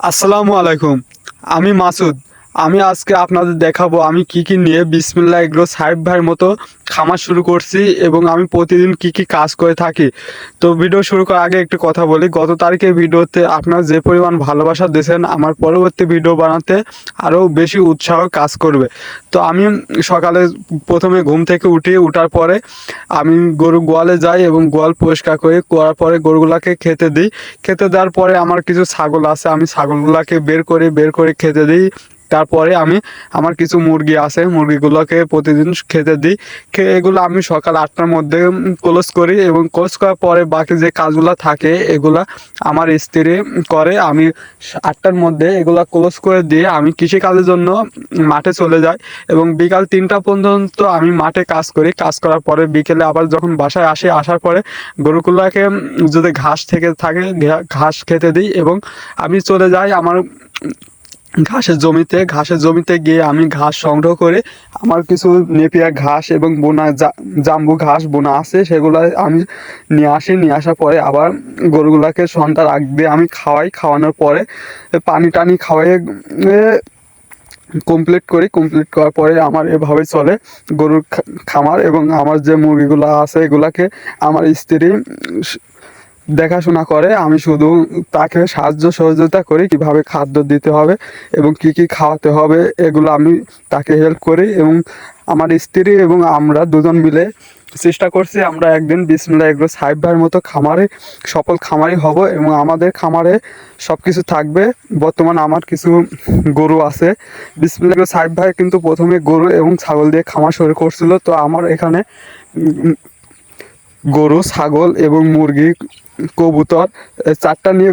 আসসালামু আলাইকুম। আমি মাসুদ। আমি আজকে আপনাদের দেখাবো আমি কি নিয়ে বিসমিল্লাহ এগ্রো সাহেব ভাইয়ের মতো খামার শুরু করছি এবং আমি প্রতিদিন কি কাজ করে থাকি। তো ভিডিও শুরু করার আগে একটু কথা বলি। গত তারিখের ভিডিওতে আপনারা যে পরিমাণ ভালোবাসা দিয়েছেন আমার পরবর্তী ভিডিও বানাতে আরও বেশি উৎসাহ কাজ করবে। তো আমি সকালে প্রথমে ঘুম থেকে উঠার পরে আমি গরু গোয়ালে যাই এবং গোয়াল পরিষ্কার করার পরে গরুগুলাকে খেতে দিই। খেতে দেওয়ার পরে আমার কিছু ছাগল আছে, আমি ছাগলগুলোকে বের করে খেতে দিই। তারপরে আমি আমার কিছু মুরগি আছে, মুরগিগুলোকে প্রতিদিন খেতে দিই। এগুলো আমি সকাল 8টার মধ্যে ক্লোজ করি এবং ক্লোজ করার পরে বাকি যে কাজগুলো থাকে এগুলা আমার স্ত্রী করে। আমি 8টার মধ্যে এগুলা ক্লোজ করে দিয়ে আমি কৃষিকাজের জন্য মাঠে চলে যাই এবং বিকাল 3টা পর্যন্ত আমি মাঠে কাজ করি। কাজ করার পরে বিকেলে আবার যখন বাসায় আসার পরে গরুগুলোকে যদি ঘাস থেকে থাকে ঘাস খেতে দিই এবং আমি চলে যাই আমার ঘাসের জমিতে গিয়ে আমি ঘাস সংগ্রহ করে আমার কিছু নেপিয়ার ঘাস এবং জাম্বু ঘাস বোনা আছে সেগুলো আমি নিয়ে আসার পরে আবার গরুগুলাকে সন্ধ্যার আগ দিয়ে আমি খাওয়ানোর পরে পানি টানি খাওয়াই কমপ্লিট করার পরে আমার এভাবে চলে গরুর খামার। এবং আমার যে মুরগিগুলো আছে এগুলাকে আমার স্ত্রী দেখাশোনা করে, আমি শুধু তাকে সহযোগিতা করি কিভাবে খাদ্য দিতে হবে এবং কি খাওয়াতে হবে এগুলো আমি তাকে হেল্প করি। এবং আমার স্ত্রী এবং আমরা দুজন মিলে চেষ্টা করছি আমরা একদিন বিসমিল্লাহ এগ্রো সাহেব ভাইয়ের মতো সফল খামারি হব এবং আমাদের খামারে সব কিছু থাকবে। বর্তমান আমার কিছু গরু আছে। বিসমিল্লাহ এগ্রো সাহেব ভাই কিন্তু প্রথমে গরু এবং ছাগল দিয়ে খামার শুরু করছিল। তো আমার এখানে গরু, ছাগল এবং মুরগি, কবুতর 4টা নিয়ে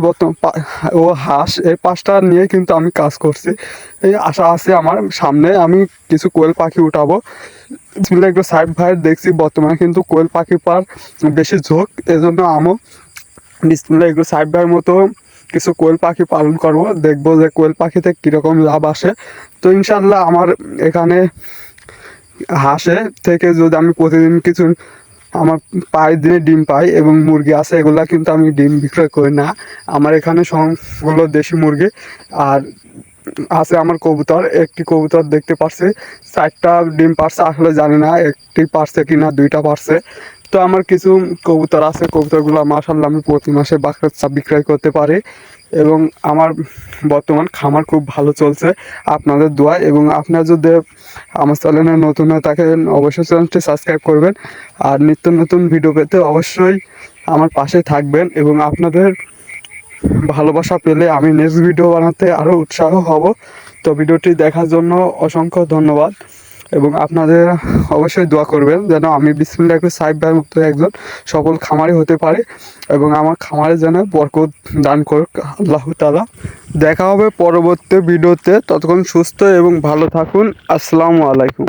ও হাঁস এই 5টা নিয়ে কিন্তু আমি কাজ করছি। এই আশা আছে আমার সামনে আমি কিছু কোয়েল পাখি উঠাবো। বিসমিল্লাহ এগ্রো সাহেব ভাইয়ের দেখছি বর্তমানে কিন্তু কোয়েল পাখি পার বেশি ঝোঁক, এজন্য আমি বিসমিল্লাহ এগ্রো সাহেব ভাইয়ের মতো কিছু কোয়েল পাখি পালন করবো, দেখবো যে কোয়েল পাখিতে কীরকম লাভ আসে। তো ইনশাল্লাহ আমার এখানে হাঁসে থেকে যদি আমি প্রতিদিন কিছু আমার দিনে ডিম পাই এবং মুরগি আছে এগুলা কিন্তু আমি ডিম বিক্রয় করি না। আমার এখানে সবগুলো দেশি মুরগি আর আছে আমার কবুতর। একটি কবুতর দেখতে পারছি 4টা ডিম পারছে, আসলে জানি না একটি পারছে কি না 2টা পারছে। তো আমার কিছু কবুতর আছে, কবুতরগুলো মাশাআল্লাহ আমি প্রতি মাসে বাচ্চা বিক্রয় করতে পারি এবং আমার বর্তমান খামার খুব ভালো চলছে আপনাদের দোয়া। এবং আপনারা যদি আমার চ্যানেলে নতুন হয়ে থাকেন অবশ্যই চ্যানেলটি সাবস্ক্রাইব করবেন আর নিত্য নতুন ভিডিও পেতে অবশ্যই আমার পাশে থাকবেন এবং আপনাদের ভালোবাসা পেলে আমি নেক্সট ভিডিও বানাতে আরও উৎসাহ হব। তো ভিডিওটি দেখার জন্য অসংখ্য ধন্যবাদ এবং আপনাদের অবশ্যই দোয়া করবেন যেন আমি বিসমিল্লাহ এগ্রো সাহেব ভাইয়ের মতো একজন সফল খামারি হতে পারি এবং আমার খামারে যেন বরকত দান করুক আল্লাহ তাআলা। দেখা হবে পরবর্তী ভিডিওতে, ততক্ষণ সুস্থ এবং ভালো থাকুন। আসসালামু আলাইকুম।